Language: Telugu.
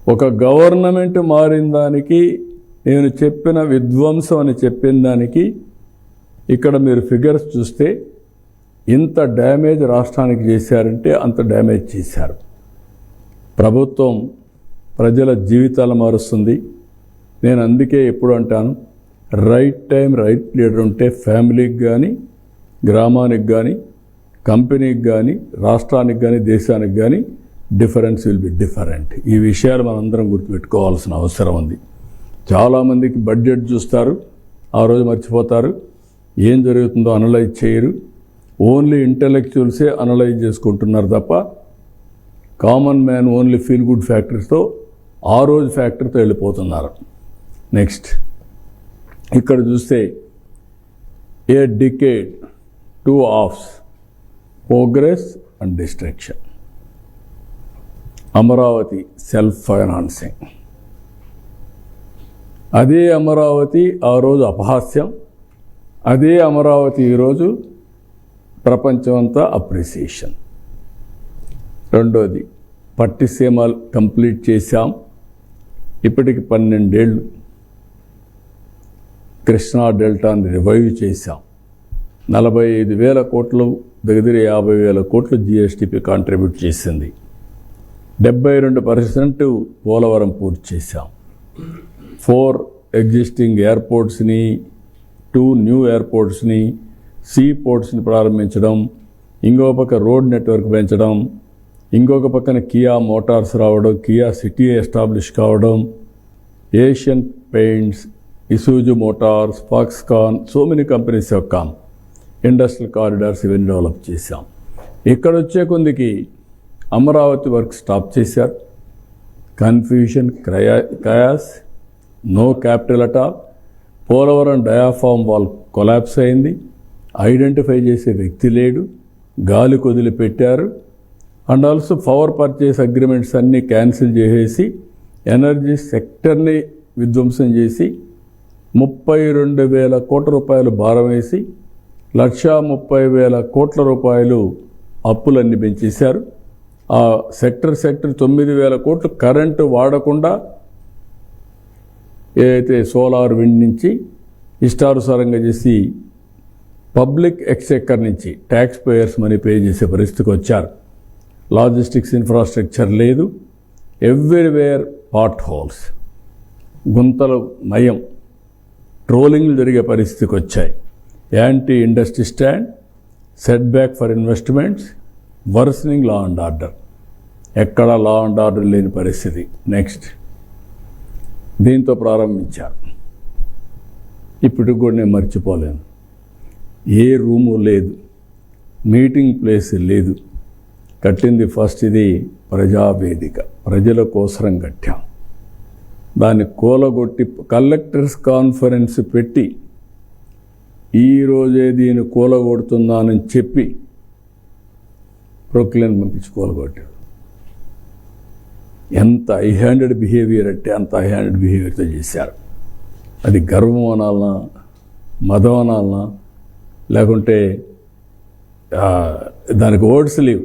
ఒక గవర్నమెంట్ మారిన దానికి నేను చెప్పిన విధ్వంసం అని చెప్పిన దానికి ఇక్కడ మీరు ఫిగర్స్ చూస్తే ఇంత డ్యామేజ్ రాష్ట్రానికి చేశారంటే అంత డ్యామేజ్ చేశారు. ప్రభుత్వం ప్రజల జీవితాలు మారుస్తుంది. నేను అందుకే ఎప్పుడు అంటాను, రైట్ టైం రైట్ లీడర్ ఉంటే ఫ్యామిలీకి కానీ, గ్రామానికి కానీ, కంపెనీకి కానీ, రాష్ట్రానికి కానీ, దేశానికి కానీ డిఫరెన్స్ విల్ బి డిఫరెంట్. ఈ విషయాలు మనందరం గుర్తుపెట్టుకోవాల్సిన అవసరం ఉంది. చాలామందికి బడ్జెట్ చూస్తారు, ఆ రోజు మర్చిపోతారు, ఏం జరుగుతుందో అనలైజ్ చేయరు. ఓన్లీ ఇంటెలెక్చువల్సే అనలైజ్ చేసుకుంటున్నారు తప్ప common man only feel good ఫ్యాక్టరీతో ఆ రోజు ఫ్యాక్టరీతో వెళ్ళిపోతున్నారు. నెక్స్ట్ ఇక్కడ చూస్తే a decade, 2 halves, progress and destruction. Amaravati self financing. అదే అమరావతి ఆ రోజు అపహాస్యం, అదే అమరావతి ఈరోజు ప్రపంచం అంతా అప్రిసియేషన్. రెండోది పట్టిసీమలు కంప్లీట్ చేశాం, ఇప్పటికి 12 ఏళ్ళు. కృష్ణా డెల్టాని రివైవ్ చేశాం. 45,000 కోట్లు, దగ్గర 50,000 కోట్లు జిఎస్టిపి కాంట్రిబ్యూట్ చేసింది. 72% పోలవరం పూర్తి చేశాం. 4 ఎగ్జిస్టింగ్ ఎయిర్పోర్ట్స్ని, 2 న్యూ ఎయిర్పోర్ట్స్ని, సీ పోర్ట్స్ని ప్రారంభించడం, ఇంకో పక్క రోడ్ నెట్వర్క్ పెంచడం, ఇంకొక పక్కన కియా మోటార్స్ రావడం, కియా సిటీ ఎస్టాబ్లిష్ కావడం, Asian Paints, Isuzu Motors, Foxconn, so many companies యొక్క ఇండస్ట్రియల్ కారిడార్స్ ఇవన్నీ డెవలప్ చేశాం. ఇక్కడ వచ్చే కొందికి అమరావతి వర్క్ స్టాప్ చేశారు. Confusion, chaos, no capital at all. Polavaram diaphragm wall collapse అయింది. ఐడెంటిఫై చేసే వ్యక్తి లేడు, గాలి కొదిలి పెట్టారు. And also power purchase agreements అన్నీ క్యాన్సిల్ చేసేసి ఎనర్జీ సెక్టర్ని విధ్వంసం చేసి 32,000 కోట్ల రూపాయలు భారం వేసి 130,000 కోట్ల రూపాయలు అప్పులన్నీ పెంచేశారు. ఆ సెక్టర్ 9,000 కోట్లు కరెంటు వాడకుండా ఏదైతే సోలార్ విండ్ నుంచి ఇష్టానుసారంగా చేసి పబ్లిక్ ఎక్స్చెక్కర్ నుంచి ట్యాక్స్ పేయర్స్ మనీ పే చేసే పరిస్థితికి వచ్చారు. లాజిస్టిక్స్ ఇన్ఫ్రాస్ట్రక్చర్ లేదు. ఎవ్రీవేర్ పాట్ హోల్స్, గుంతలు మయం, ట్రోలింగ్లు జరిగే పరిస్థితికి వచ్చాయి. Anti industry stand, set back for investments, worsening law and order. ఎక్కడా లా అండ్ ఆర్డర్ లేని పరిస్థితి. నెక్స్ట్ దీంతో ప్రారంభించారు. ఇప్పటికి కూడా నేను మర్చిపోలేను. ఏ రూము లేదు, మీటింగ్ ప్లేస్ లేదు. కట్టింది ఫస్ట్ ఇది ప్రజావేదిక, ప్రజల కోసరం కట్టాం. దాన్ని కూలగొట్టి కలెక్టర్స్ కాన్ఫరెన్స్ పెట్టి ఈరోజే దీన్ని కూలగొడుతున్నానని చెప్పి ప్రొక్లైన్ పంపించి కూలగొట్టాడు. ఎంత హై హ్యాండెడ్ బిహేవియర్ అంటే అంత హై హ్యాండెడ్ బిహేవియర్తో చేశారు. అది గర్వం అనాలనా, మదం అనాలనా, లేకుంటే దానికి వర్డ్స్ లేవు.